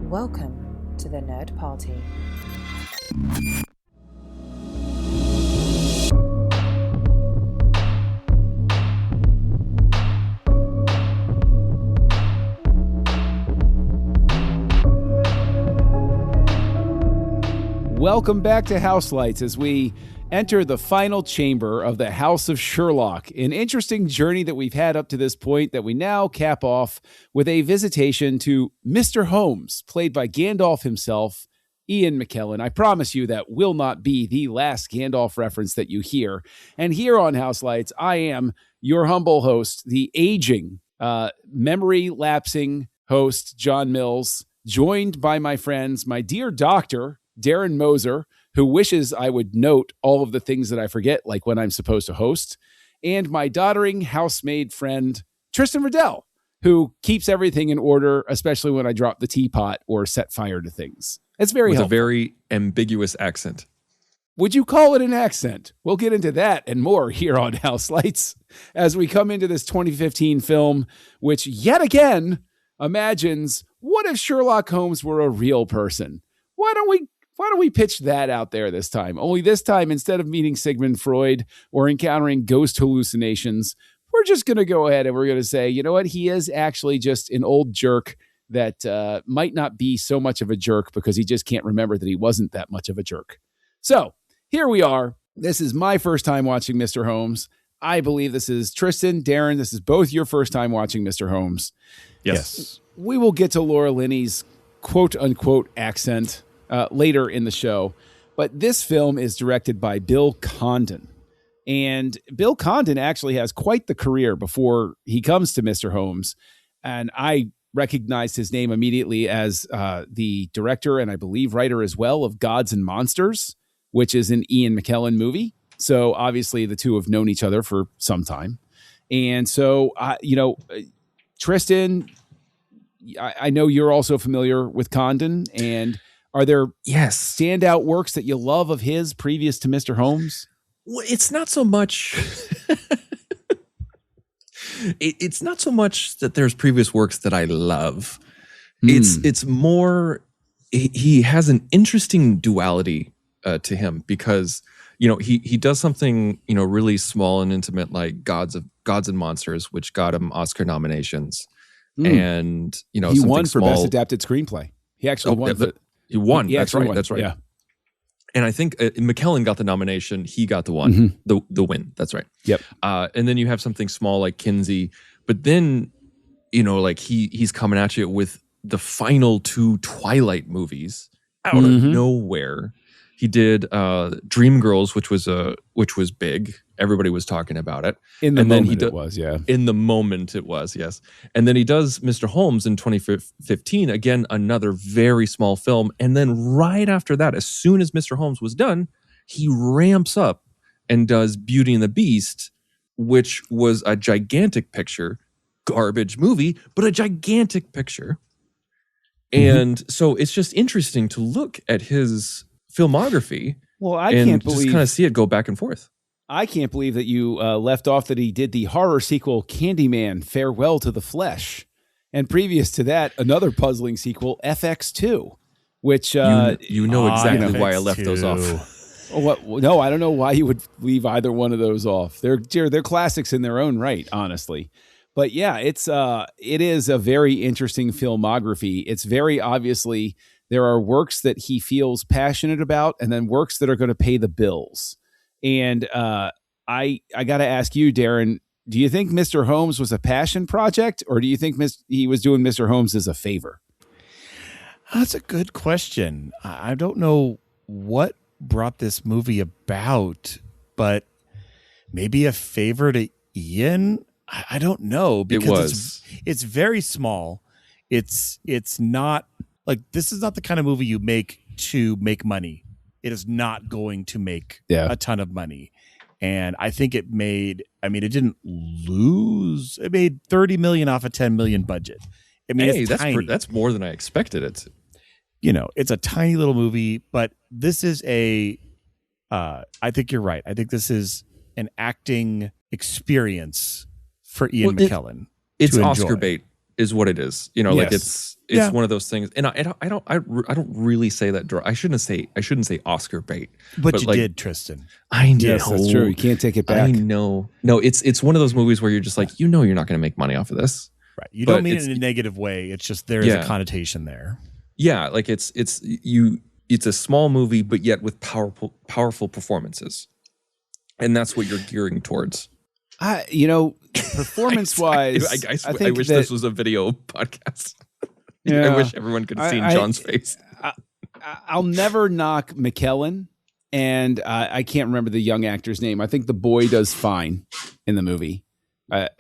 Welcome to the Nerd Party. Welcome back to Houselights as we enter the final chamber of the House of Sherlock, an interesting journey that we've had up to this point that we now cap off with a visitation to Mr. Holmes, played by Gandalf himself, Ian McKellen. I promise you that will not be the last Gandalf reference that you hear. And here on Houselights, I am your humble host, the aging, memory-lapsing host, John Mills, joined by my friends, my dear doctor, Darren Moser, who wishes I would note all of the things that I forget, like when I'm supposed to host, and my doddering housemaid friend, Tristan Riddell, who keeps everything in order, especially when I drop the teapot or set fire to things. It's very helpful. With a very ambiguous accent. Would you call it an accent? We'll get into that and more here on Houselights as we come into this 2015 film, which yet again imagines, what if Sherlock Holmes were a real person? Why don't we pitch that out there this time? Only this time, instead of meeting Sigmund Freud or encountering ghost hallucinations, we're just going to go ahead and we're going to say, you know what? He is actually just an old jerk that might not be so much of a jerk because he just can't remember that he wasn't that much of a jerk. So here we are. This is my first time watching Mr. Holmes. I believe this is Tristan, Darren. This is both your first time watching Mr. Holmes. Yes. We will get to Laura Linney's quote unquote accent later in the show. But this film is directed by Bill Condon. And Bill Condon actually has quite the career before he comes to Mr. Holmes. And I recognized his name immediately as the director and I believe writer as well of Gods and Monsters, which is an Ian McKellen movie. So obviously the two have known each other for some time. And so, Tristan, I know you're also familiar with Condon, and are there standout works that you love of his previous to Mr. Holmes? Well, it's not so much. It's not so much that there's previous works that I love. It's more he has an interesting duality to him because he does something really small and intimate like Gods and Monsters, which got him Oscar nominations, and he won for small, Best Adapted Screenplay. He actually won. He won. That's right. That's right. Yeah. And I think McKellen got the nomination. He got the one, the win. That's right. Yep. And then you have something small like Kinsey, but then, he's coming at you with the final two Twilight movies out of nowhere. He did Dreamgirls, which was big. Everybody was talking about it. In the moment it was, yeah. In the moment it was, yes. And then he does Mr. Holmes in 2015, again, another very small film. And then right after that, as soon as Mr. Holmes was done, he ramps up and does Beauty and the Beast, which was a gigantic picture, garbage movie, but a gigantic picture. And so it's just interesting to look at his filmography. Well, I can't believe just kind of see it go back and forth. I can't believe that you left off that he did the horror sequel Candyman, Farewell to the Flesh. And previous to that, another puzzling sequel, FX2, which... you know exactly why I left those off. No, I don't know why you would leave either one of those off. They're classics in their own right, honestly. But yeah, it is a very interesting filmography. It's very obviously... There are works that he feels passionate about and then works that are going to pay the bills. And I got to ask you, Darren, do you think Mr. Holmes was a passion project or do you think he was doing Mr. Holmes as a favor? That's a good question. I don't know what brought this movie about, but maybe a favor to Ian? I don't know because it's very small. It's not... Like, this is not the kind of movie you make to make money. It is not going to make a ton of money. And I think it didn't lose. It made $30 million off a $10 million budget. I mean, it's tiny. That's more than I expected it. It's a tiny little movie, but this is I think you're right. I think this is an acting experience for Ian McKellen. It's Oscar bait. is what it is. You know, like Yes. it's one of those things. And I don't really say that. I shouldn't say Oscar bait. But you like, did, Tristan. I know. Yes, that's true. You can't take it back. I know. No, it's one of those movies where you're just like, you're not going to make money off of this. Right. You don't mean it in a negative way. It's just there is a connotation there. Yeah, like it's a small movie, but yet with powerful performances. And that's what you're gearing towards. Performance-wise, I wish this was a video podcast. Yeah, I wish everyone could have seen John's face. I'll never knock McKellen, and I can't remember the young actor's name. I think the boy does fine in the movie. But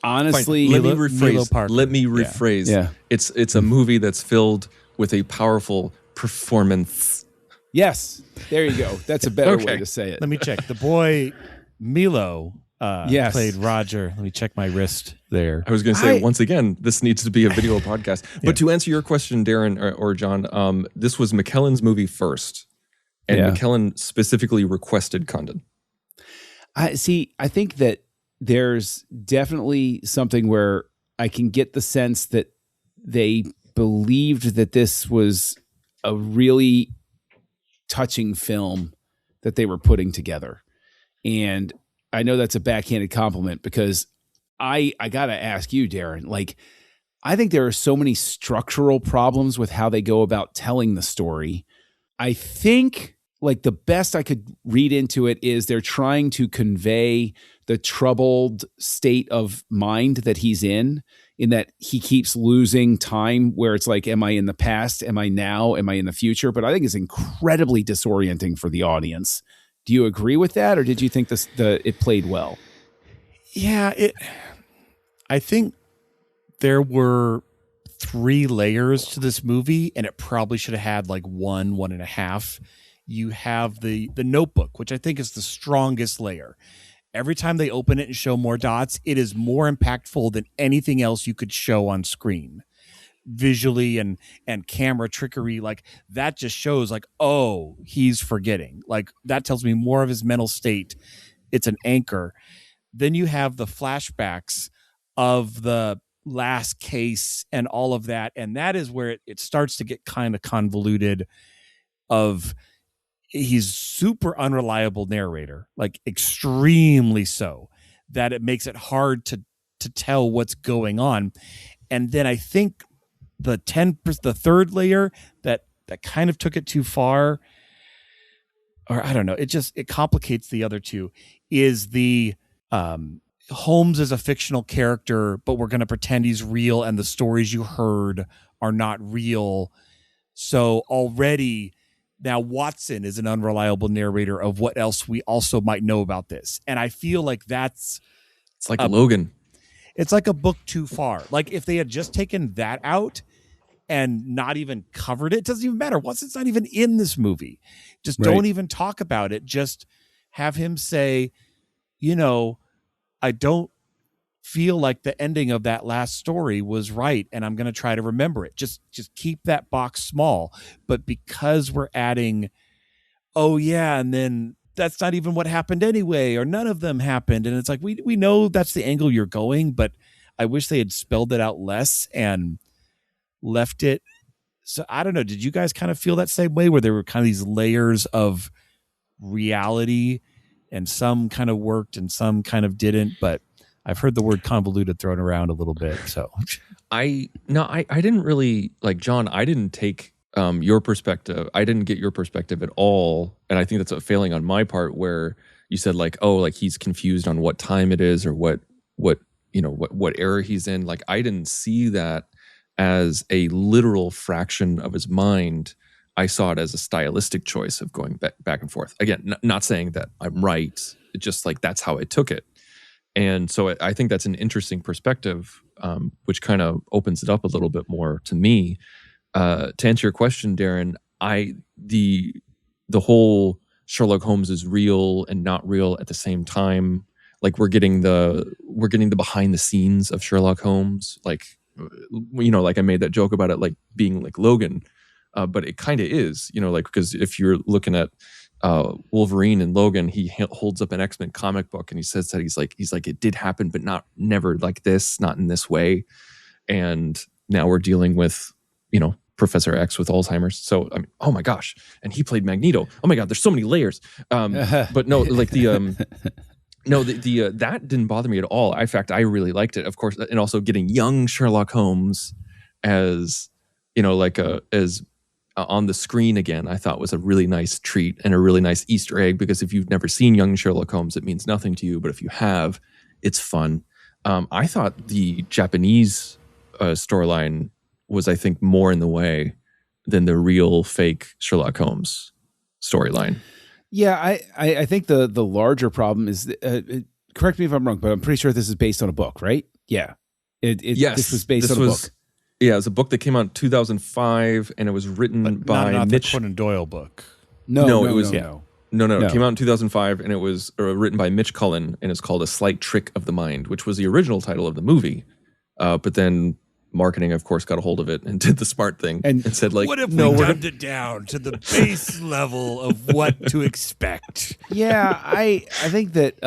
honestly, let me rephrase. Yeah. It's a movie that's filled with a powerful performance. Yes, there you go. That's a better way to say it. Let me check. The boy Milo played Roger. Let me check my wrist there. I was going to say, once again, this needs to be a video podcast. But to answer your question, Darren or John, this was McKellen's movie first. And McKellen specifically requested Condon. I think that there's definitely something where I can get the sense that they believed that this was a really touching film that they were putting together. And I know that's a backhanded compliment because I got to ask you, Darren, like, I think there are so many structural problems with how they go about telling the story. I think like the best I could read into it is they're trying to convey the troubled state of mind that he's in that he keeps losing time where it's like, am I in the past? Am I now? Am I in the future? But I think it's incredibly disorienting for the audience. Do you agree with that? Or did you think it played well? Yeah, I think there were 3 layers to this movie and it probably should have had like 1.5. You have the notebook, which I think is the strongest layer. Every time they open it and show more dots, it is more impactful than anything else you could show on screen. Visually and camera trickery, like that just shows like, oh, he's forgetting. Like that tells me more of his mental state. It's an anchor. Then you have the flashbacks of the last case and all of that. And that is where it starts to get kind of convoluted he's super unreliable narrator, like extremely so, that it makes it hard to tell what's going on. And then I think the third layer that kind of took it too far, or I don't know, it complicates the other two, is the Holmes is a fictional character, but we're going to pretend he's real and the stories you heard are not real. So already now Watson is an unreliable narrator of what else we also might know about this. And I feel like it's like Logan. It's like a book too far. Like if they had just taken that out and not even covered it doesn't even matter. Watson's not even in this movie. Just don't even talk about it. Just have him say, I don't feel like the ending of that last story was right, and I'm going to try to remember it. Just keep that box small. But because we're adding, and then that's not even what happened anyway, or none of them happened, and it's like we know that's the angle you're going, but I wish they had spelled it out less and left it. So I don't know. Did you guys kind of feel that same way, where there were kind of these layers of reality, and some kind of worked and some kind of didn't? But I've heard the word convoluted thrown around a little bit. So I didn't really, like, John, I didn't take your perspective. I didn't get your perspective at all. And I think that's a failing on my part, where you said like, oh, like he's confused on what time it is or what era he's in. Like, I didn't see that as a literal fraction of his mind. I saw it as a stylistic choice of going back and forth. Again, not saying that I'm right. It's just like, that's how I took it. And so I think that's an interesting perspective, which kind of opens it up a little bit more to me. To answer your question, Darren, the whole Sherlock Holmes is real and not real at the same time. Like we're getting the behind the scenes of Sherlock Holmes. Like, like I made that joke about it, like being like Logan, but it kind of is, like, because if you're looking at Wolverine and Logan, he holds up an X-Men comic book and he says that he's like it did happen, but never like this, not in this way. And now we're dealing with, Professor X with Alzheimer's. So I mean, oh my gosh, and he played Magneto. Oh my God, there's so many layers. But no, like that didn't bother me at all. In fact, I really liked it, of course, and also getting young Sherlock Holmes as on the screen again, I thought was a really nice treat and a really nice Easter egg, because if you've never seen young Sherlock Holmes, it means nothing to you. But if you have, it's fun. I thought the Japanese storyline was, I think, more in the way than the real fake Sherlock Holmes storyline. Yeah, I think the larger problem is, correct me if I'm wrong, but I'm pretty sure this is based on a book, right? Yeah. Yes. This was based on a book. Yeah, it was a book that came out in 2005, and it was written by not Mitch. the Conan Doyle book. No. No. It came out in 2005, and it was written by Mitch Cullen, and it's called A Slight Trick of the Mind, which was the original title of the movie. But then marketing, of course, got a hold of it and did the smart thing and said, like, what if we dumbed it down to the base level of what to expect? Yeah, I think that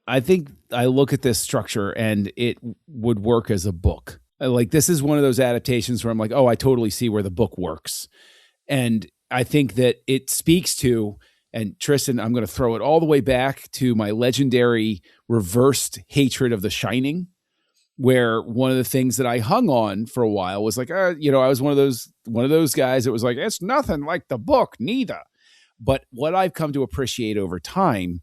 I think I look at this structure and it would work as a book. Like, this is one of those adaptations where I'm like, oh, I totally see where the book works. And I think that it speaks to, and Tristan, I'm going to throw it all the way back to my legendary reversed hatred of The Shining, where one of the things that I hung on for a while was like, I was one of those guys that was like, it's nothing like the book, neither. But what I've come to appreciate over time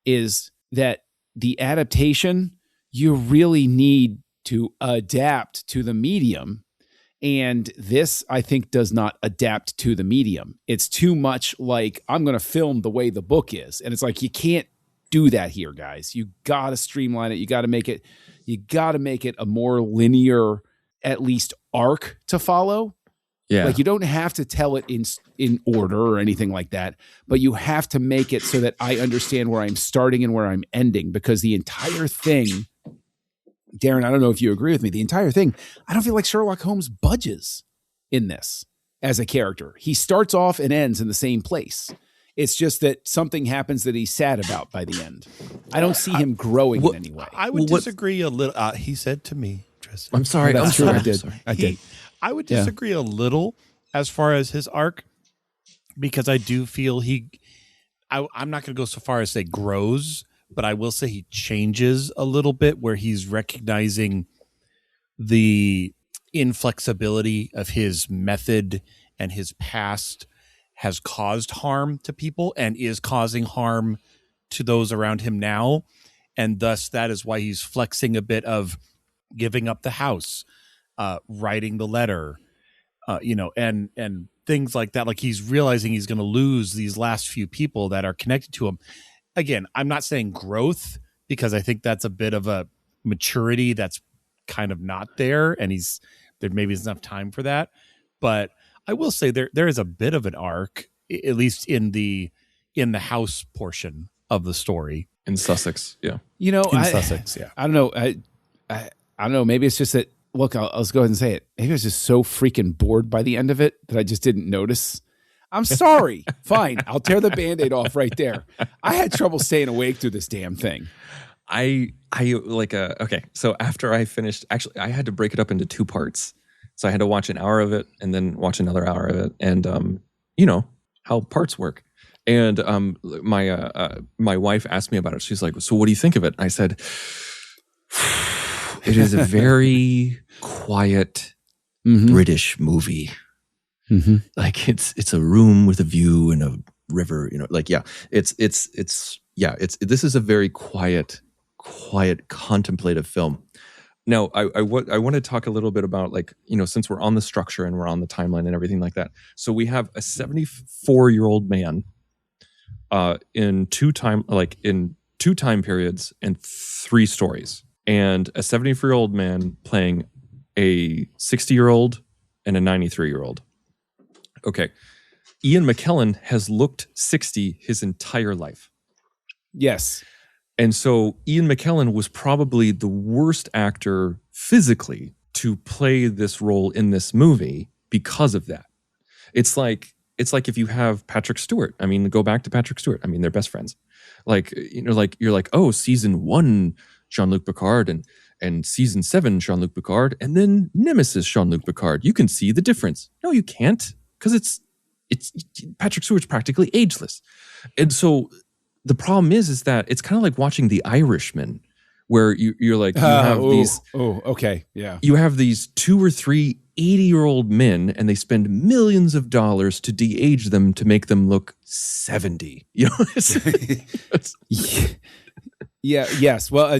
is that the adaptation, you really need to adapt to the medium. And this, I think, does not adapt to the medium. It's too much like, I'm going to film the way the book is. And it's like, you can't do that here, guys. You got to streamline it. You got to make it a more linear, at least, arc to follow. Yeah. Like, you don't have to tell it in order or anything like that, but you have to make it so that I understand where I'm starting and where I'm ending, because the entire thing, Darren, I don't know if you agree with me, the entire thing, I don't feel like Sherlock Holmes budges in this as a character. He starts off and ends in the same place. It's just that something happens that he's sad about by the end. I don't see him growing in any way. I would disagree a little. He said to me, Tristan. I'm sorry. That's true. I did. I would disagree a little as far as his arc, because I do feel I'm not going to go so far as say grows, but I will say he changes a little bit, where he's recognizing the inflexibility of his method, and his past has caused harm to people and is causing harm to those around him now. And thus that is why he's flexing a bit of giving up the house, writing the letter, and things like that. Like, he's realizing he's going to lose these last few people that are connected to him. Again, I'm not saying growth, because I think that's a bit of a maturity that's kind of not there, and there maybe is enough time for that. But I will say there is a bit of an arc, at least in the house portion of the story. In Sussex, yeah. Sussex, yeah. I don't know. I don't know. Maybe it's just that, look, I'll go ahead and say it. Maybe I was just so freaking bored by the end of it that I just didn't notice. I'm sorry. Fine. I'll tear the Band-Aid off right there. I had trouble staying awake through this damn thing. Okay. So after I finished, actually, I had to break it up into 2 parts. So I had to watch an hour of it and then watch another hour of it. And, how parts work. And my wife asked me about it. She's like, so what do you think of it? And I said, it is a very quiet British movie. Mm-hmm. Like, it's a room with a view and a river, this is a very quiet, contemplative film. Now, I want to talk a little bit about, since we're on the structure and we're on the timeline and everything like that. So we have a 74-year-old man in two time periods and 3 stories, and a 74-year-old man playing a 60-year-old and a 93-year-old. Okay. Ian McKellen has looked 60 his entire life. Yes. And so Ian McKellen was probably the worst actor physically to play this role in this movie because of that. It's like it's like if you have Patrick Stewart. I mean, go back to Patrick Stewart. I mean, they're best friends. Like, like you're like, oh, season 1, Jean-Luc Picard, and season 7, Jean-Luc Picard, and then Nemesis Jean-Luc Picard. You can see the difference. No, you can't, because it's Patrick Stewart's practically ageless. And so the problem is that it's kind of like watching The Irishman, where you're like, you have these. Oh, okay. Yeah. You have these 2 or 3 80-year-old men, and they spend millions of dollars to de-age them to make them look 70. Yeah. Yes. Well,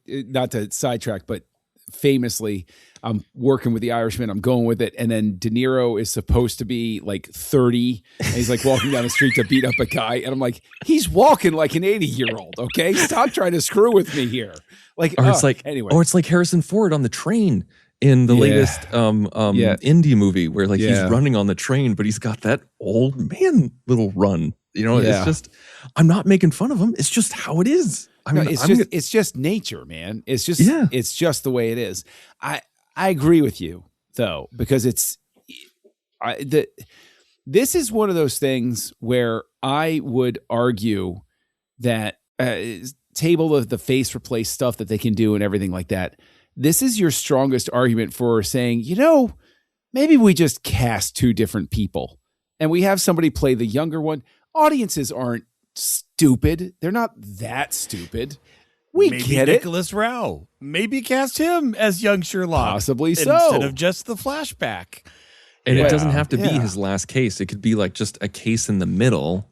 not to sidetrack, but famously, I'm working with The Irishman. I'm going with it. And then De Niro is supposed to be like 30. And he's like walking down the street to beat up a guy. And I'm like, he's walking like an 80-year-old. Okay. Stop trying to screw with me here. Like, or it's like, anyway. Or it's like Harrison Ford on the train in the latest indie movie where like he's running on the train, but he's got that old man little run. It's just, I'm not making fun of him. It's just how it is. I mean, it's just nature, man. It's just, it's just the way it is. I agree with you though, because this is one of those things where I would argue that table of the face replace stuff that they can do and everything like that. This is your strongest argument for saying, maybe we just cast 2 different people and we have somebody play the younger one. Audiences aren't stupid. They're not that stupid. Maybe get it. Nicholas Rao. Maybe cast him as young Sherlock. Possibly so. Instead of just the flashback. And it doesn't have to be his last case. It could be like just a case in the middle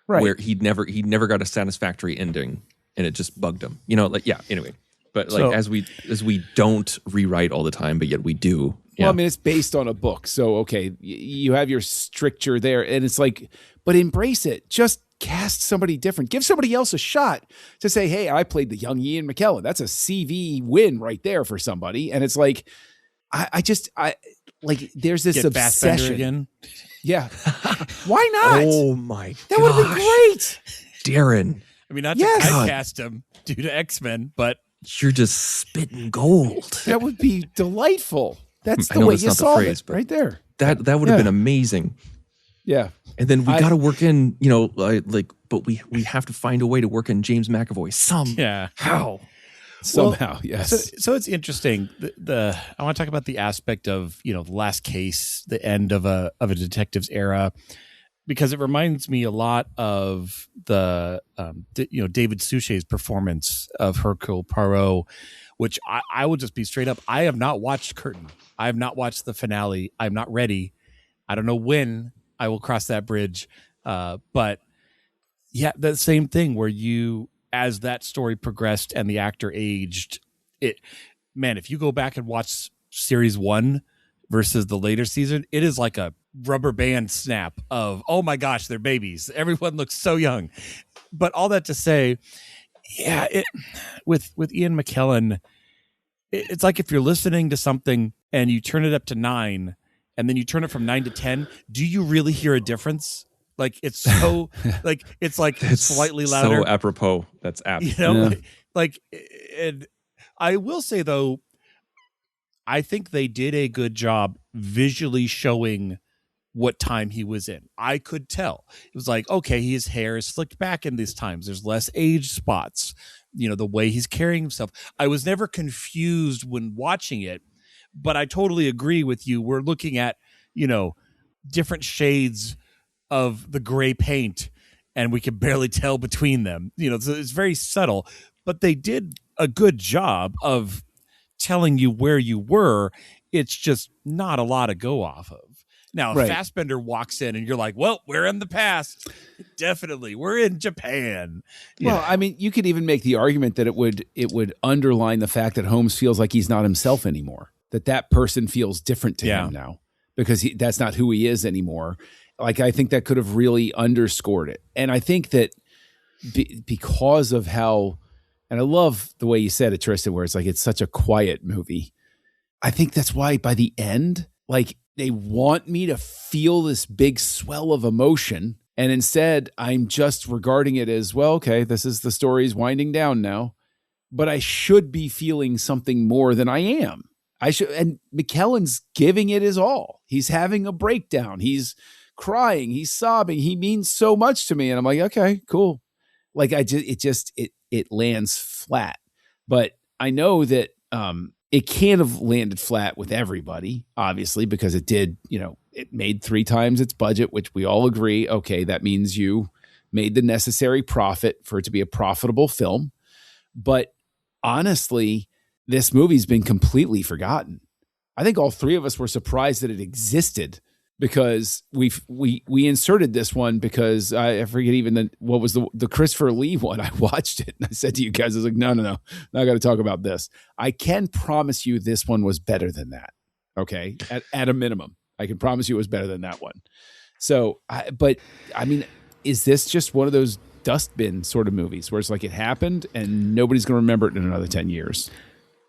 where he'd never got a satisfactory ending and it just bugged him. Anyway. But like as we don't rewrite all the time, but yet we do. Well, I mean, it's based on a book. So, okay, you have your stricture there. And it's like, but embrace it. Just cast somebody different. Give somebody else a shot to say, hey, I played the young Ian McKellen. That's a CV win right there for somebody. And it's like, I there's this obsession. Again. Yeah. Why not? Oh my God. That would have been great. Darren. I mean, not to cast him due to X-Men, but you're just spitting gold. That would be delightful. That's the way you solve it right there. That would have been amazing. Yeah. And then we got to work in, but we have to find a way to work in James McAvoy somehow. Somehow, yes. So it's interesting. I want to talk about the aspect of, the last case, the end of a detective's era, because it reminds me a lot of the David Suchet's performance of Hercule Poirot, which I will just be straight up. I have not watched Curtain. I have not watched the finale. I'm not ready. I don't know when I will cross that bridge. But yeah, that same thing where as that story progressed and the actor aged, if you go back and watch series 1 versus the later season, it is like a rubber band snap of, oh my gosh, they're babies. Everyone looks so young. But all that to say, with Ian McKellen, it's like if you're listening to something and you turn it up to 9 and then you turn it from 9 to 10, do you really hear a difference? Like it's so it's slightly louder. So apropos. That's apt. And I will say though, I think they did a good job visually showing what time he was in. I could tell. It was like, okay, his hair is slicked back in these times. There's less age spots. The way he's carrying himself. I was never confused when watching it, but I totally agree with you. We're looking at, different shades of the gray paint and we can barely tell between them. So it's very subtle, but they did a good job of telling you where you were. It's just not a lot to go off of. Now, if Fassbender walks in and you're like, well, we're in the past. Definitely. We're in Japan. Well, I mean, you could even make the argument that it would underline the fact that Holmes feels like he's not himself anymore, that person feels different to him now because that's not who he is anymore. Like, I think that could have really underscored it. And I think that because of how, and I love the way you said it, Tristan, where it's like, it's such a quiet movie. I think that's why by the end, like, they want me to feel this big swell of emotion. And instead, I'm just regarding it as, well, okay, this is the story's winding down now, but I should be feeling something more than I am. And McKellen's giving it his all. He's having a breakdown. He's crying, he's sobbing, he means so much to me. And I'm like, okay, cool. Like it lands flat. But I know that it can't have landed flat with everybody, obviously, because it did, it made 3 times its budget, which we all agree. Okay, that means you made the necessary profit for it to be a profitable film. But honestly, this movie's been completely forgotten. I think all 3 of us were surprised that it existed, because we inserted this one because I forget even what was the Christopher Lee one. I watched it and I said to you guys, I was like, no, I got to talk about this. I can promise you this one was better than that. Okay, at a minimum, I can promise you it was better than that one. So, but I mean, is this just one of those dustbin sort of movies where it's like it happened and nobody's going to remember it in another 10 years?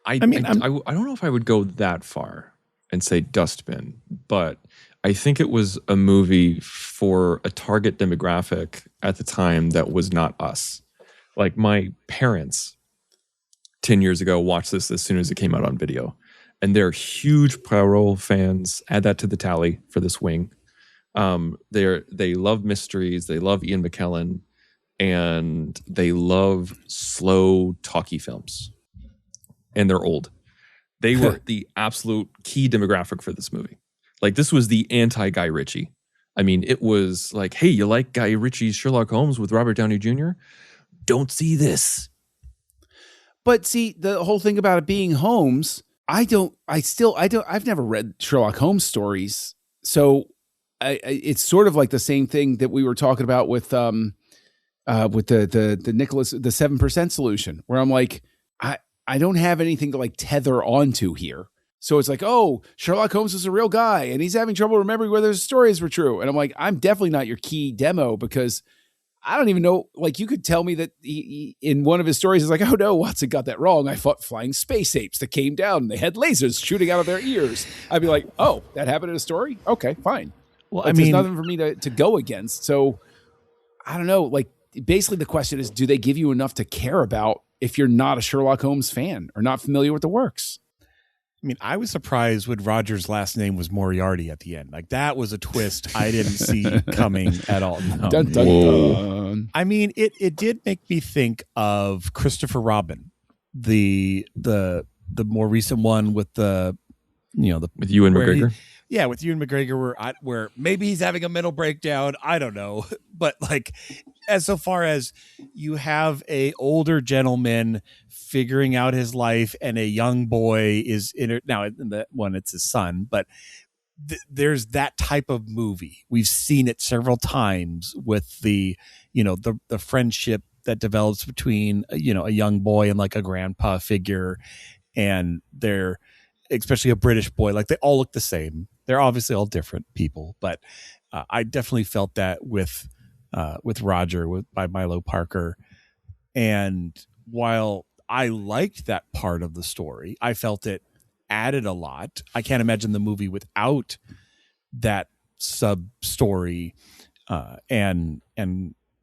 I don't know if I would go that far and say dustbin, but I think it was a movie for a target demographic at the time that was not us. Like my parents 10 years ago watched this as soon as it came out on video, and they're huge Poirot fans. Add that to the tally for this wing. They love mysteries. They love Ian McKellen, and they love slow, talky films. And they're old. They were the absolute key demographic for this movie. Like, this was the anti-Guy Ritchie. I mean, it was like, hey, you like Guy Ritchie's Sherlock Holmes with Robert Downey Jr.? Don't see this. But see, the whole thing about it being Holmes, I've never read Sherlock Holmes stories. So it's sort of like the same thing that we were talking about with the Nicholas, the 7% solution, where I'm like, I don't have anything to like tether onto here. So it's like, oh, Sherlock Holmes is a real guy and he's having trouble remembering whether his stories were true. And I'm like, I'm definitely not your key demo, because I don't even know. Like, you could tell me that he, in one of his stories, is like, oh no, Watson got that wrong. I fought flying space apes that came down and they had lasers shooting out of their ears. I'd be like, oh, that happened in a story? Okay, fine. Well, like, there's nothing for me to go against. So I don't know. Like, basically the question is, do they give you enough to care about if you're not a Sherlock Holmes fan or not familiar with the works? I mean, I was surprised when Roger's last name was Moriarty at the end. Like, that was a twist I didn't see coming at all. No. Dun, dun, dun. I mean, it did make me think of Christopher Robin, the more recent one with with Ewan McGregor. With Ewan McGregor, where maybe he's having a mental breakdown. I don't know, but like, so far as you have a older gentleman figuring out his life, and a young boy is now in that one, it's his son, but there's that type of movie. We've seen it several times with the friendship that develops between a young boy and like a grandpa figure, and they're, especially a British boy, like they all look the same. They're obviously all different people, but I definitely felt that with Roger by Milo Parker. And while I liked that part of the story, I felt it added a lot. I can't imagine the movie without that sub story and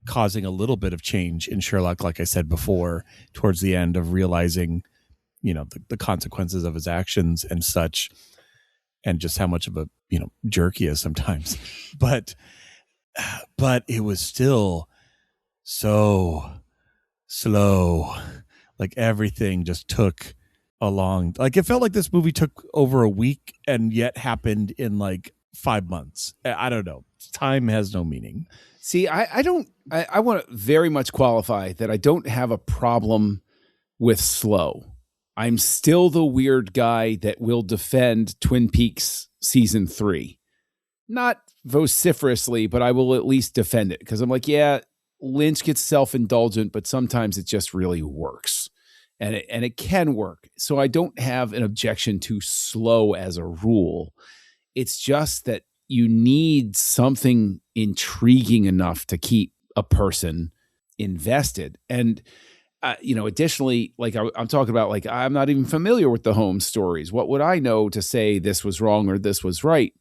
causing a little bit of change in Sherlock, like I said before, towards the end, of realizing the consequences of his actions and such, and just how much of a jerk he is sometimes. But it was still so slow. Like, everything just took a long, like, it felt like this movie took over a week and yet happened in like 5 months. I don't know. Time has no meaning. See, I want to very much qualify that I don't have a problem with slow. I'm still the weird guy that will defend Twin Peaks season 3. Not vociferously, but I will at least defend it, because I'm like, yeah, Lynch gets self-indulgent, but sometimes it just really works. And it can work. So I don't have an objection to slow as a rule. It's just that you need something intriguing enough to keep a person invested. And additionally, like I'm talking about, like, I'm not even familiar with the Holmes stories. What would I know to say this was wrong or this was right?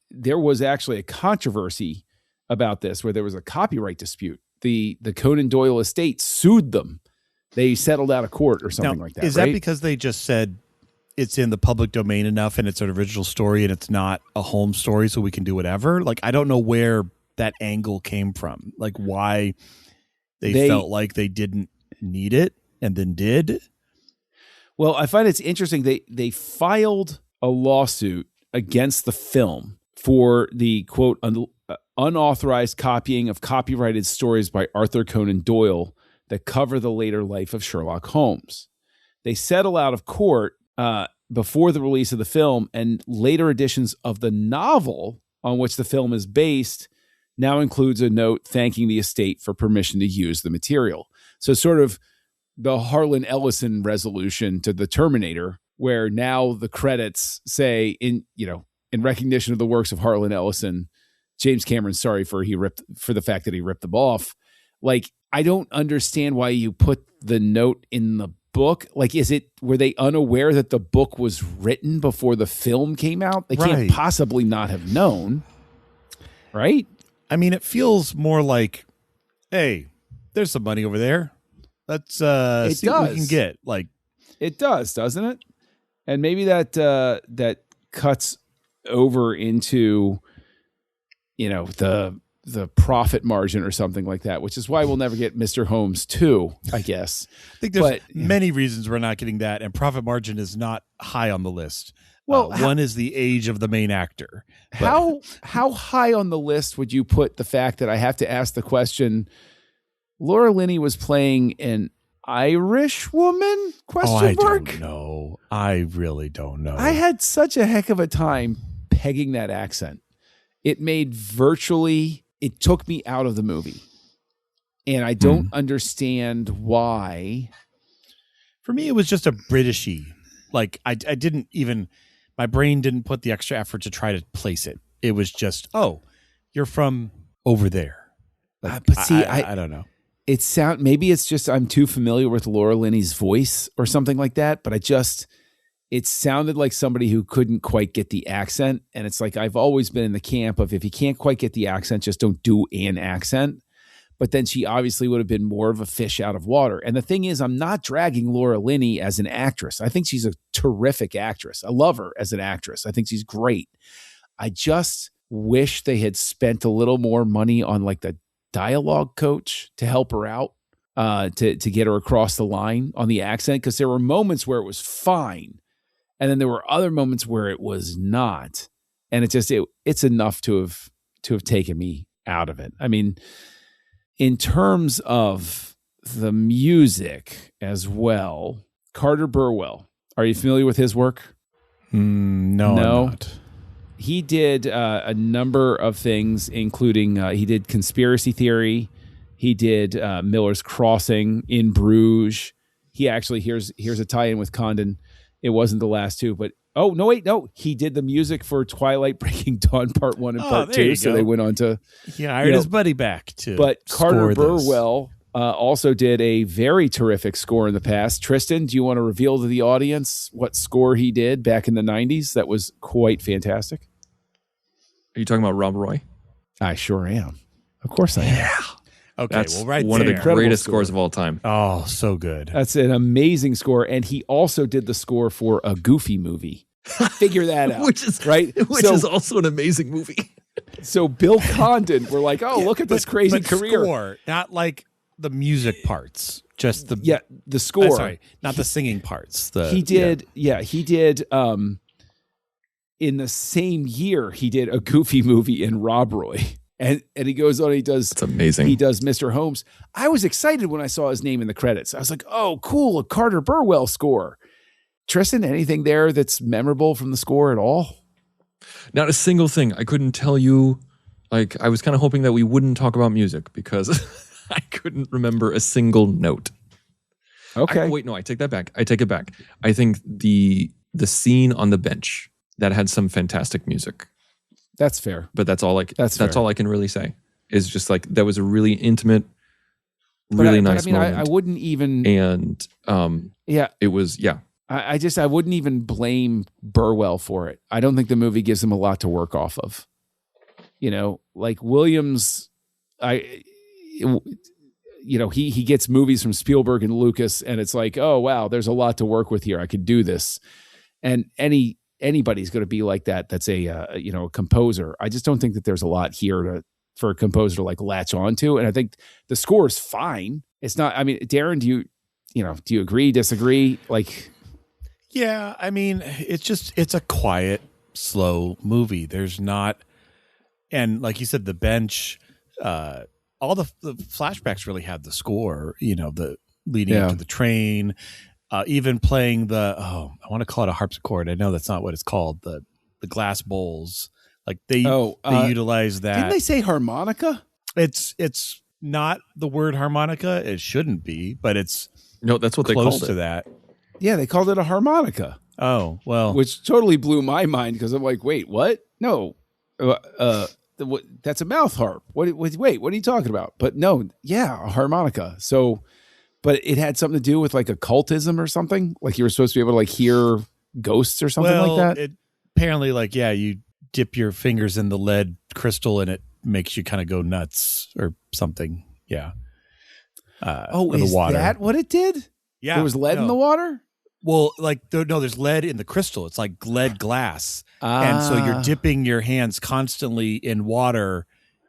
There was actually a controversy about this, where there was a copyright dispute. The Conan Doyle estate sued them. They settled out of court or something like that. Is that because they just said it's in the public domain enough and it's an original story and it's not a Holmes story, so we can do whatever. Like, I don't know where that angle came from, like why they felt like they didn't need it and then did. Well, I find it's interesting. They filed a lawsuit against the film for the, quote, unauthorized copying of copyrighted stories by Arthur Conan Doyle that cover the later life of Sherlock Holmes. They settle out of court before the release of the film, and later editions of the novel on which the film is based now includes a note thanking the estate for permission to use the material. So sort of the Harlan Ellison resolution to the Terminator, where now the credits say in recognition of the works of Harlan Ellison, James Cameron's sorry for the fact that he ripped them off. Like, I don't understand why you put the note in the book. Like, were they unaware that the book was written before the film came out? They can't possibly not have known, right? I mean, it feels more like, hey, there's some money over there. Let's see what we can get. Like, it does, doesn't it? And maybe that cuts over into, the profit margin or something like that, which is why we'll never get Mr. Holmes 2, I guess. I think there's many reasons we're not getting that, and profit margin is not high on the list. Well, one is the age of the main actor. How high on the list would you put the fact that I have to ask the question, Laura Linney was playing an Irish woman? I don't know. I really don't know. I had such a heck of a time pegging that accent. It took me out of the movie. And I don't understand why. For me, it was just a Britishy. Like, I didn't even, my brain didn't put the extra effort to try to place it. It was just, oh, you're from over there. Like, but see, I don't know. Maybe it's just I'm too familiar with Laura Linney's voice or something like that, but it sounded like somebody who couldn't quite get the accent. And it's like, I've always been in the camp of, if you can't quite get the accent, just don't do an accent. But then she obviously would have been more of a fish out of water. And the thing is, I'm not dragging Laura Linney as an actress. I think she's a terrific actress. I love her as an actress. I think she's great. I just wish they had spent a little more money on like the dialogue coach to help her out, to get her across the line on the accent. Because there were moments where it was fine. And then there were other moments where it was not. And it's enough to have taken me out of it. I mean, in terms of the music as well, Carter Burwell, are you familiar with his work? No, I'm not. He did a number of things, including he did Conspiracy Theory. He did Miller's Crossing, In Bruges. He actually, here's a tie-in with Condon. It wasn't the last two, but he did the music for Twilight, Breaking Dawn Part 1 and Part 2. So they went on to hired his buddy back to. But Carter Burwell also did a very terrific score in the past. Tristan, do you want to reveal to the audience what score he did back in the 90s? That was quite fantastic. Are you talking about Rob Roy? I sure am. Of course I am. Yeah. Okay, that's one of the greatest scores of all time. Oh, so good. That's an amazing score. And he also did the score for a Goofy movie. Figure that out. Which is also an amazing movie. So Bill Condon, we're like, look at this crazy career. Score, not like the music parts, just the score. Sorry, not the singing parts. He did. In the same year, he did a Goofy movie in Rob Roy. And he goes on, he does. It's amazing. He does Mr. Holmes. I was excited when I saw his name in the credits. I was like, oh, cool, a Carter Burwell score. Tristan, anything there that's memorable from the score at all? Not a single thing. I couldn't tell you. Like, I was kind of hoping that we wouldn't talk about music because I couldn't remember a single note. Okay. I take that back. I take it back. I think the scene on the bench that had some fantastic music. That's fair. But that's all I can really say. Is just like, that was a really intimate, really nice moment. I wouldn't even. And it was. I wouldn't even blame Burwell for it. I don't think the movie gives him a lot to work off of. Like Williams, he gets movies from Spielberg and Lucas, and it's like, oh wow, there's a lot to work with here. I could do this. And anybody's going to be like that. That's a composer. I just don't think that there's a lot here for a composer to like latch onto. And I think the score is fine. It's not. I mean, Darren, do you agree? Disagree? Like, yeah. I mean, it's a quiet, slow movie. There's not, and like you said, the bench. All the flashbacks really had the score. The leading up to the train. Even playing I want to call it a harpsichord. I know that's not what it's called. The glass bowls, like they utilize that. Didn't they say harmonica? It's not the word harmonica. It shouldn't be, but it's that's what they called to it. that. Yeah, they called it a harmonica. Oh well, which totally blew my mind because I'm like, wait, what? No, that's a mouth harp. Wait, what are you talking about? But no, yeah, a harmonica. So. But it had something to do with like occultism or something. Like you were supposed to be able to like hear ghosts or something like that. Apparently, you dip your fingers in the lead crystal and it makes you kind of go nuts or something. Yeah. Is water. That what it did? Yeah. There was lead in the water? Well, there's lead in the crystal. It's like lead glass. And so you're dipping your hands constantly in water.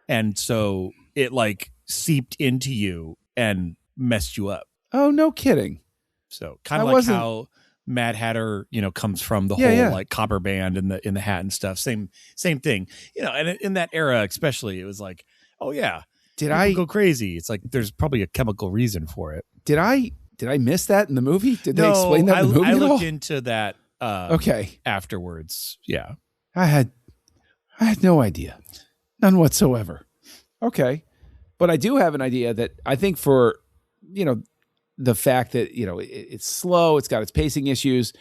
And so it like seeped into you and messed you up. Oh, no kidding. So kind of like how Mad Hatter, comes from the whole like copper band in the hat and stuff. Same thing. And in that era especially, it was like, oh yeah. Did I go crazy? It's like there's probably a chemical reason for it. Did I miss that in the movie? Did they explain that in the movie? I looked into that okay. afterwards. Yeah. I had no idea. None whatsoever. Okay. But I do have an idea that I think for the fact that, it's slow, it's got its pacing issues.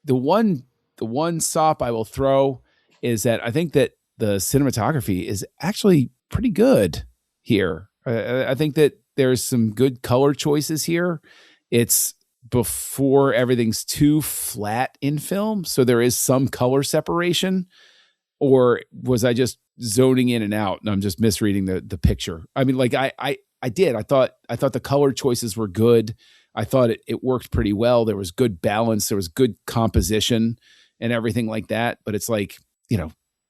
The one sop I will throw is that I think that the cinematography is actually pretty good here. I think that there's some good color choices here. It's before everything's too flat in film, so there is some color separation. Or was I just zoning in and out and I'm just misreading the picture? I mean, like I did. I thought the color choices were good. I thought it worked pretty well. There was good balance. There was good composition and everything like that. But it's like,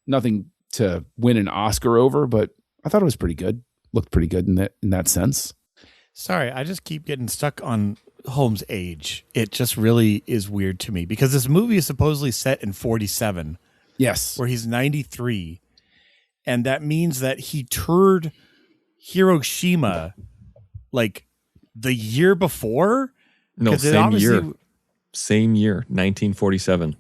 nothing to win an Oscar over, but I thought it was pretty good. Looked pretty good in that sense. Sorry, I just keep getting stuck on Holmes' age. It just really is weird to me because this movie is supposedly set in 47. Yes. Where he's 93. And that means that he toured Hiroshima like the year before? No, same year, 1947.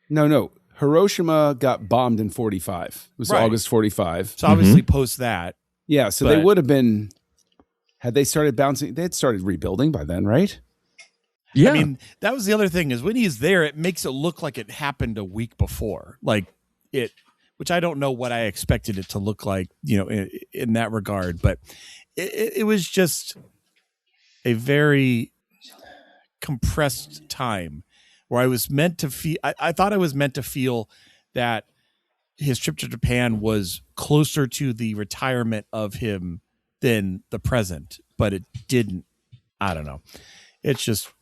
No. Hiroshima got bombed in 45. It was August 45. So obviously post that. Yeah, so they would have been, had they started bouncing, they had started rebuilding by then, right? Yeah. I mean, that was the other thing is when he's there, it makes it look like it happened a week before. Like which I don't know what I expected it to look like, in that regard. But it was just a very compressed time where I was meant to feel, I thought I was meant to feel that his trip to Japan was closer to the retirement of him than the present, but it didn't. I don't know. It's just,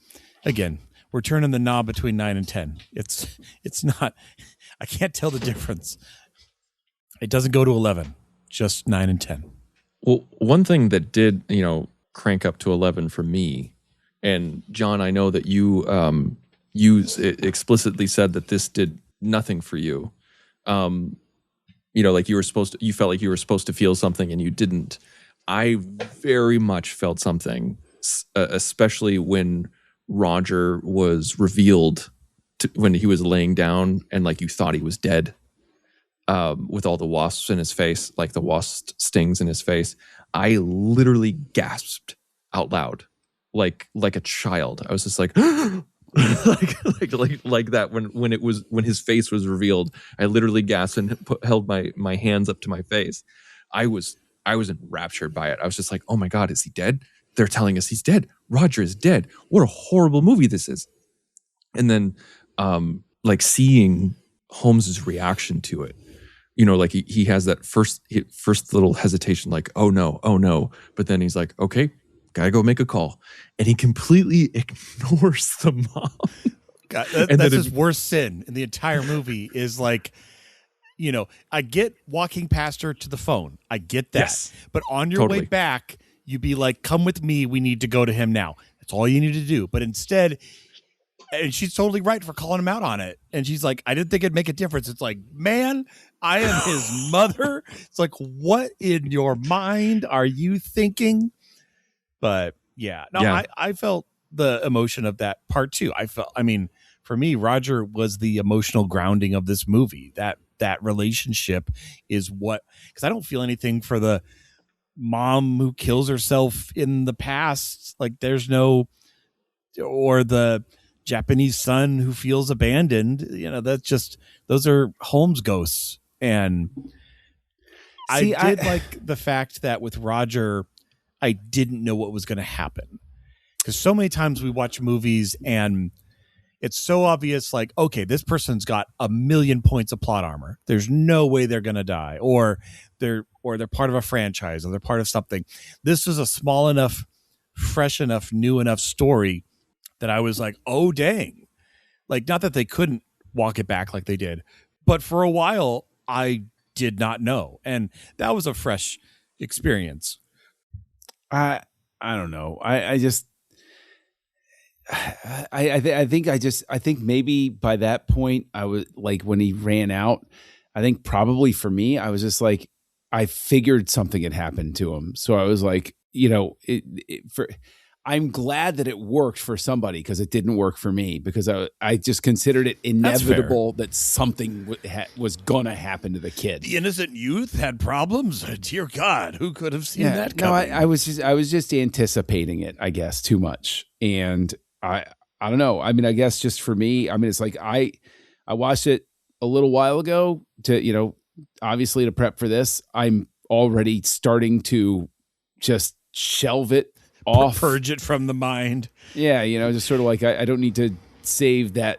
again, we're turning the knob between 9 and 10. It's not, I can't tell the difference. It doesn't go to 11, just 9 and 10. Well, one thing that did, crank up to 11 for me, and John, I know that you explicitly said that this did nothing for you. Like you felt like you were supposed to feel something and you didn't. I very much felt something, especially when Roger was revealed when he was laying down and like you thought he was dead, with all the wasps in his face, like the wasp stings in his face. I literally gasped out loud, like a child. I was just like, like that when his face was revealed. I literally gasped and held my hands up to my face. I was enraptured by it. I was just like, oh my God, is he dead? They're telling us he's dead. Roger is dead. What a horrible movie this is. And then, like seeing Holmes's reaction to it, like he has that first little hesitation, like, oh no. But then he's like, okay, gotta go make a call. And he completely ignores the mom. God, And that's then his worst sin in the entire movie is like, I get walking past her to the phone. I get that. Yes, but on your way totally. back, you be like, come with me. We need to go to him now. That's all you need to do. But instead, and she's totally right for calling him out on it. And she's like, I didn't think it'd make a difference. It's like, man, I am his mother. It's like, what in your mind are you thinking? But yeah, no, Yeah. I felt the emotion of that part too. For me, Roger was the emotional grounding of this movie. That relationship is what, because I don't feel anything for the mom who kills herself in the past. Like there's no, or the Japanese son who feels abandoned. That's just, those are Holmes ghosts. And I did like the fact that with Roger, I didn't know what was going to happen. Because so many times we watch movies and it's so obvious, like, okay, this person's got 1,000,000 points of plot armor. There's no way they're going to die, or they're part of a franchise, or they're part of something. This was a small enough, fresh enough, new enough story that I was like, oh, dang. Like, not that they couldn't walk it back like they did, but for a while, I did not know. And that was a fresh experience. I don't know. I think maybe by that point I was like, when he ran out, I think probably for me, I was just like, I figured something had happened to him. So I was like, I'm glad that it worked for somebody, because it didn't work for me, because I just considered it inevitable that something was going to happen to the kid. The innocent youth had problems. Dear God, who could have seen that coming? No, I was just anticipating it, I guess, too much. And I don't know. I mean, I guess just for me, I mean, it's like I watched it a little while ago to, obviously to prep for this. I'm already starting to just shelve it off. Purge it from the mind. Yeah, just sort of like I don't need to save that.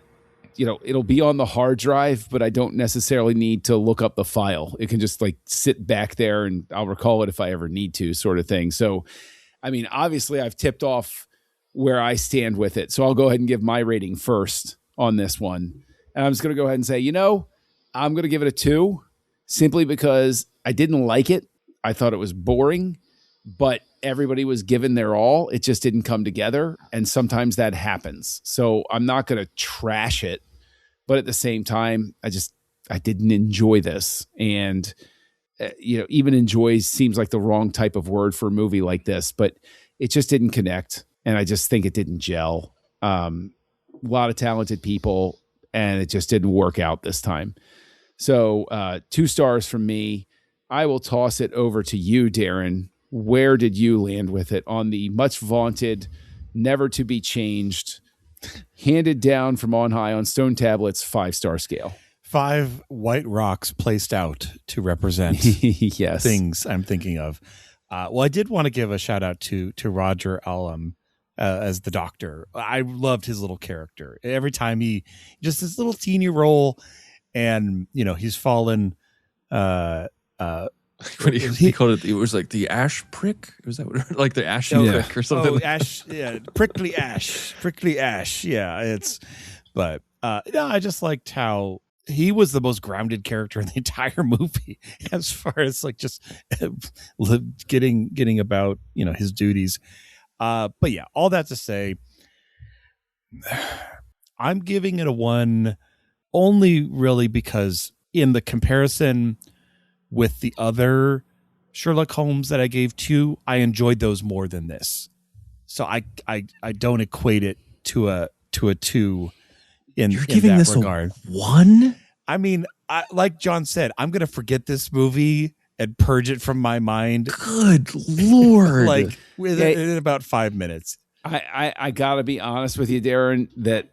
It'll be on the hard drive, but I don't necessarily need to look up the file. It can just like sit back there and I'll recall it if I ever need to, sort of thing. So, I mean, obviously I've tipped off where I stand with it. So I'll go ahead and give my rating first on this one. And I'm just going to go ahead and say, I'm going to give it a 2, simply because I didn't like it. I thought it was boring, but everybody was given their all. It just didn't come together. And sometimes that happens. So I'm not going to trash it, but at the same time, I didn't enjoy this. And, even enjoy seems like the wrong type of word for a movie like this, but it just didn't connect. And I just think it didn't gel. A lot of talented people, and it just didn't work out this time. So 2 stars from me. I will toss it over to you, Darren. Where did you land with it on the much vaunted, never to be changed, handed down from on high on stone tablets 5-star scale? 5 white rocks placed out to represent yes. things I'm thinking of. Well, I did want to give a shout out to Roger Allam as the doctor. I loved his little character. Every time just this little teeny role, and he's fallen. What he called it was like the ash prick. Was that like the ashy prick or something? Oh, ash, yeah, prickly ash. Yeah, but no, I just liked how he was the most grounded character in the entire movie, as far as like just getting about his duties. But yeah, all that to say, I'm giving it a 1, only really because in the comparison with the other Sherlock Holmes that I gave 2, I enjoyed those more than this. So I don't equate it to a 2 in that regard. A 1? I mean, like John said, I'm going to forget this movie and purge it from my mind. Good Lord. Like in about 5 minutes. I gotta be honest with you, Darren, that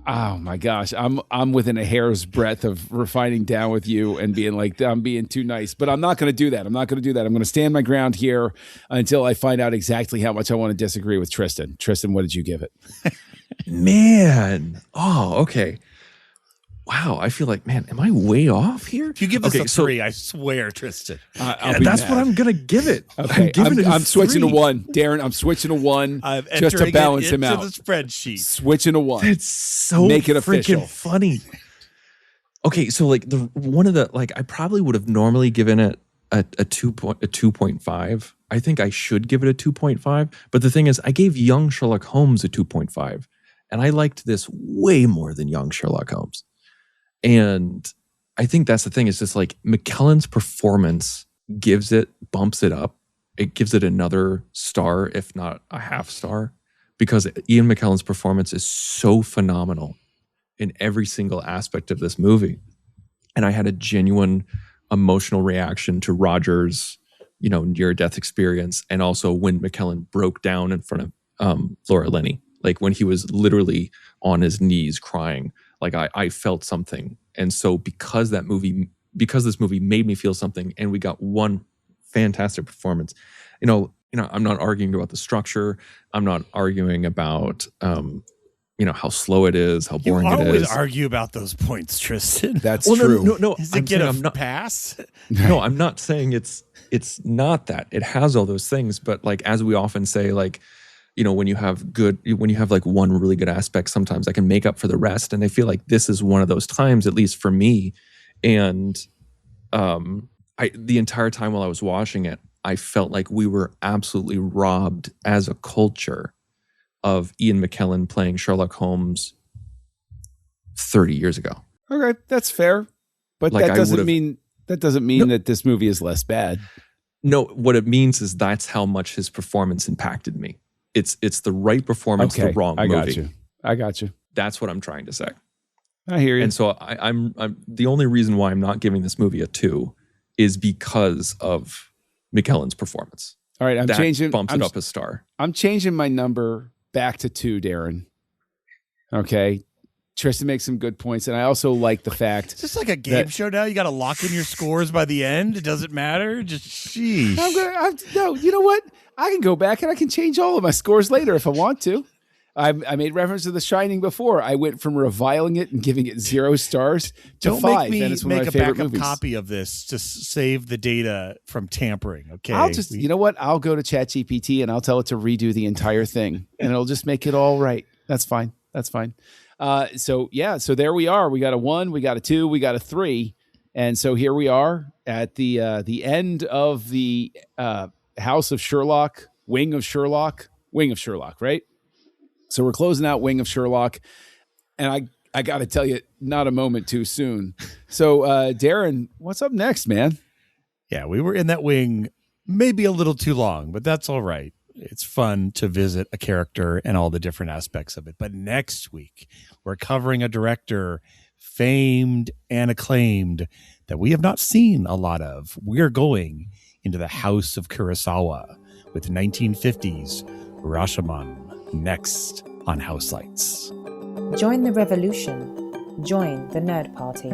oh my gosh, I'm within a hair's breadth of refining down with you and being like, I'm being too nice, but I'm not going to do that. I'm going to stand my ground here until I find out exactly how much I want to disagree with Tristan. Tristan, what did you give it? Man. Oh, okay. Wow. wow, I feel like, man, am I way off here? If you give this a 3, I swear, Tristan. That's what I'm gonna give it. Okay, I'm switching to 1, Darren. I'm switching to 1 just to balance him out. The spreadsheet. Switching to 1. It's so make it freaking official. funny. Okay, so like I probably would have normally given it a 2.5. I think I should give it a 2.5. But the thing is, I gave Young Sherlock Holmes a 2.5, and I liked this way more than Young Sherlock Holmes. And I think that's the thing. It's just like McKellen's performance bumps it up. It gives it another star, if not a half star, because Ian McKellen's performance is so phenomenal in every single aspect of this movie. And I had a genuine emotional reaction to Roger's, near-death experience, and also when McKellen broke down in front of Laura Linney, like when he was literally on his knees crying. Like I felt something. And so because this movie made me feel something, and we got one fantastic performance, I'm not arguing about the structure. I'm not arguing about, how slow it is, how boring it is. You always argue about those points, Tristan. That's true. No. Does it get a pass? No, I'm not saying it's not that. It has all those things, but like, as we often say, like, when you have like one really good aspect, sometimes I can make up for the rest. And I feel like this is one of those times, at least for me. And the entire time while I was watching it, I felt like we were absolutely robbed as a culture of Ian McKellen playing Sherlock Holmes 30 years ago. Okay, that's fair. But Like, that doesn't mean that this movie is less bad. No, what it means is that's how much his performance impacted me. It's the right performance, the wrong movie. I got you. That's what I'm trying to say. I hear you. And so I'm the only reason why I'm not giving this movie a 2 is because of McKellen's performance. All right, bumps it up a star. I'm changing my number back to 2, Darren. Okay. Tristan makes some good points, and I also like the fact. Is this like a game show now? You got to lock in your scores by the end. It doesn't matter. Just sheesh. No, you know what? I can go back and I can change all of my scores later if I want to. I made reference to The Shining before. I went from reviling it and giving it 0 stars to 5. Don't make me and it's one make of my a favorite backup movies. copy of this to save the data from tampering. Okay, I'll just, you know what? I'll go to ChatGPT and I'll tell it to redo the entire thing, and it'll just make it all right. That's fine. So there we are. We got a 1, we got a 2, we got a 3. And so here we are at the end of the House of Sherlock, Wing of Sherlock, right? So we're closing out Wing of Sherlock. And I got to tell you, not a moment too soon. So Darren, what's up next, man? Yeah, we were in that wing maybe a little too long, but that's all right. It's fun to visit a character and all the different aspects of it. But next week, we're covering a director famed and acclaimed that we have not seen a lot of. We're going into the House of Kurosawa with 1950s Rashomon next on Houselights. Join the revolution. Join the Nerd Party.